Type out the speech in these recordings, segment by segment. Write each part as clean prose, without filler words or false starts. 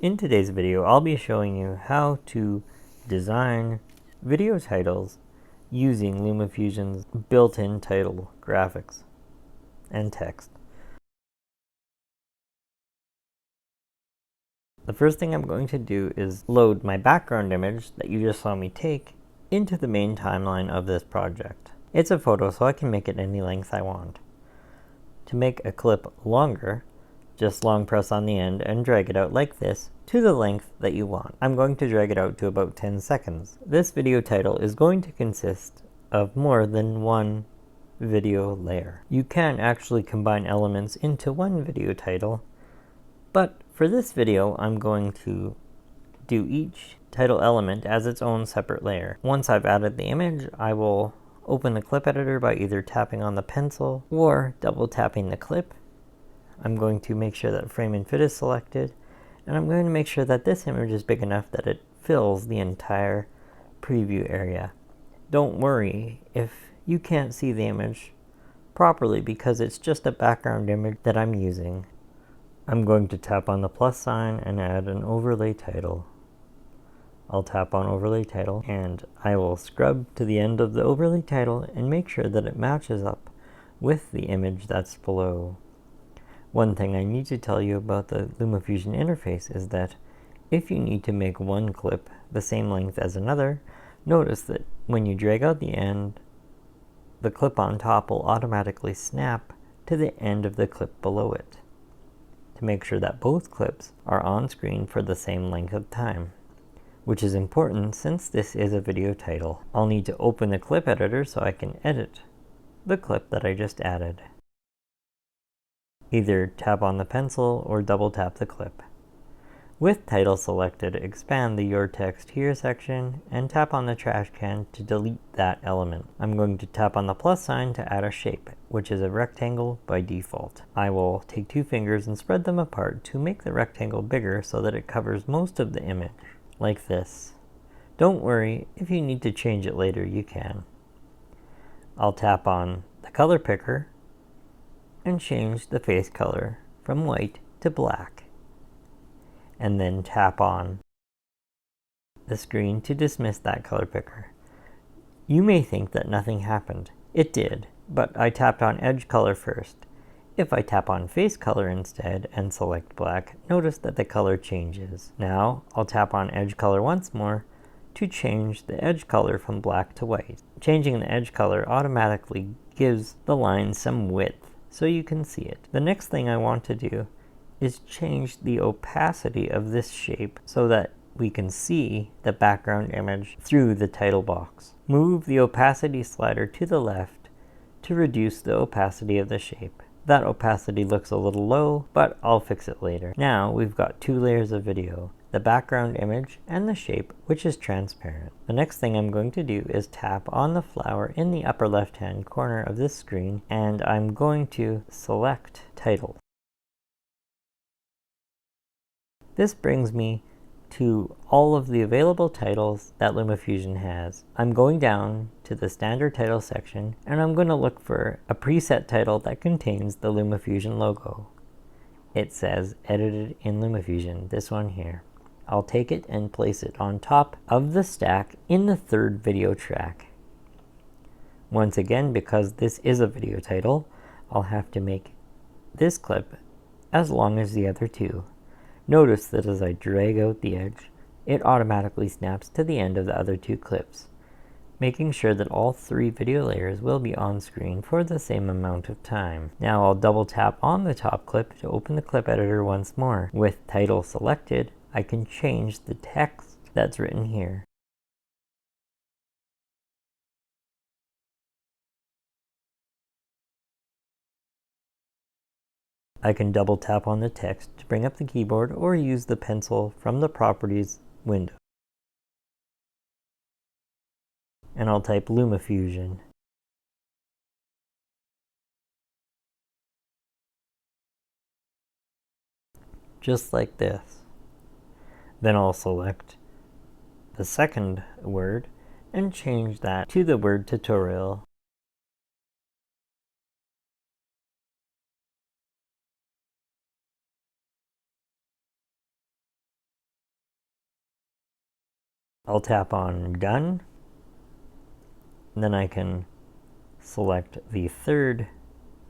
In today's video, I'll be showing you how to design video titles using LumaFusion's built-in title graphics and text. The first thing I'm going to do is load my background image that you just saw me take into the main timeline of this project. It's a photo, so I can make it any length I want. To make a clip longer, just long press on the end and drag it out like this to the length that you want. I'm going to drag it out to about 10 seconds. This video title is going to consist of more than one video layer. You can actually combine elements into one video title, but for this video I'm going to do each title element as its own separate layer. Once I've added the image, I will open the clip editor by either tapping on the pencil or double tapping the clip. I'm going to make sure that frame and fit is selected, and I'm going to make sure that this image is big enough that it fills the entire preview area. Don't worry if you can't see the image properly because it's just a background image that I'm using. I'm going to tap on the plus sign and add an overlay title. I'll tap on overlay title and I will scrub to the end of the overlay title and make sure that it matches up with the image that's below. One thing I need to tell you about the LumaFusion interface is that if you need to make one clip the same length as another, notice that when you drag out the end, the clip on top will automatically snap to the end of the clip below it, to make sure that both clips are on screen for the same length of time, which is important since this is a video title. I'll need to open the clip editor so I can edit the clip that I just added. Either tap on the pencil or double tap the clip. With title selected, expand the Your Text Here section and tap on the trash can to delete that element. I'm going to tap on the plus sign to add a shape, which is a rectangle by default. I will take two fingers and spread them apart to make the rectangle bigger so that it covers most of the image, like this. Don't worry, if you need to change it later, you can. I'll tap on the color picker and change the face color from white to black, and then tap on the screen to dismiss that color picker. You may think that nothing happened. It did, but I tapped on edge color first. If I tap on face color instead and select black, notice that the color changes. Now I'll tap on edge color once more to change the edge color from black to white. Changing the edge color automatically gives the line some width so you can see it. The next thing I want to do is change the opacity of this shape so that we can see the background image through the title box. Move the opacity slider to the left to reduce the opacity of the shape. That opacity looks a little low, but I'll fix it later. Now we've got two layers of video, the background image and the shape, which is transparent. The next thing I'm going to do is tap on the flower in the upper left hand corner of this screen, and I'm going to select title. This brings me to all of the available titles that LumaFusion has. I'm going down to the standard title section and I'm going to look for a preset title that contains the LumaFusion logo. It says edited in LumaFusion, this one here. I'll take it and place it on top of the stack in the third video track. Once again, because this is a video title, I'll have to make this clip as long as the other two. Notice that as I drag out the edge, it automatically snaps to the end of the other two clips, making sure that all three video layers will be on screen for the same amount of time. Now I'll double tap on the top clip to open the clip editor once more. With title selected, I can change the text that's written here. I can double tap on the text to bring up the keyboard or use the pencil from the properties window. And I'll type LumaFusion. Just like this. Then I'll select the second word and change that to the word tutorial. I'll tap on Done. And then I can select the third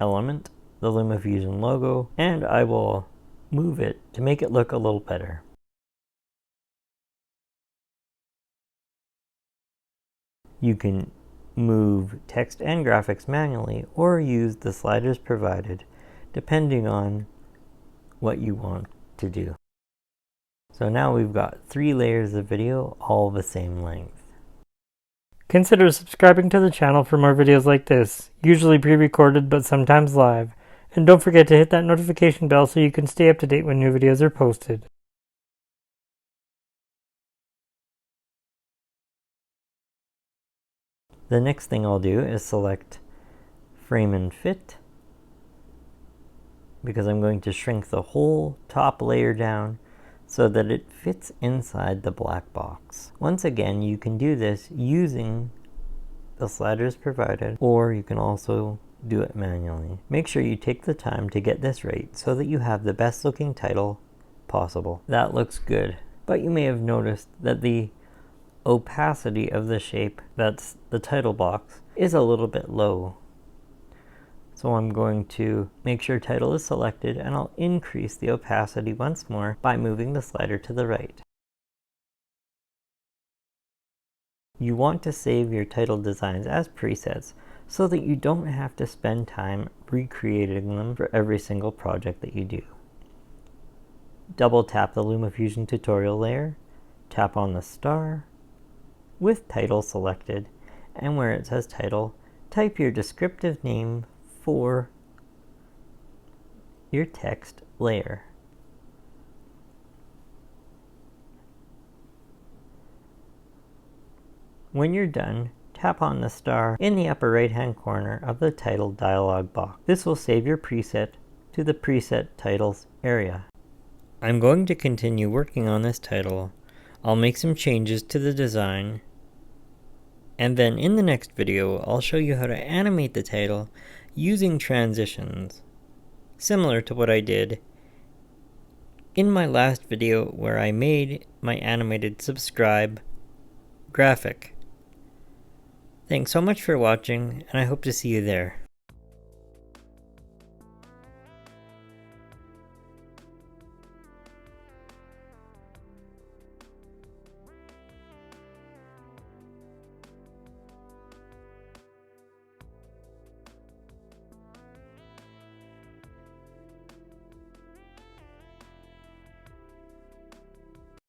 element, the LumaFusion logo, and I will move it to make it look a little better. You can move text and graphics manually or use the sliders provided, depending on what you want to do. So now we've got 3 layers of video, all the same length. Consider subscribing to the channel for more videos like this, usually pre-recorded but sometimes live, and don't forget to hit that notification bell so you can stay up to date when new videos are posted. The next thing I'll do is select Frame and Fit, because I'm going to shrink the whole top layer down so that it fits inside the black box. Once again, you can do this using the sliders provided, or you can also do it manually. Make sure you take the time to get this right so that you have the best looking title possible. That looks good, but you may have noticed that the opacity of the shape, that's the title box, is a little bit low. So I'm going to make sure title is selected, and I'll increase the opacity once more by moving the slider to the right. You want to save your title designs as presets so that you don't have to spend time recreating them for every single project that you do. Double tap the LumaFusion tutorial layer, tap on the star with title selected, and where it says title, type your descriptive name for your text layer. When you're done, tap on the star in the upper right hand corner of the title dialog box. This will save your preset to the preset titles area. I'm going to continue working on this title. I'll make some changes to the design, and then in the next video I'll show you how to animate the title using transitions, similar to what I did in my last video where I made my animated subscribe graphic. Thanks so much for watching, and I hope to see you there.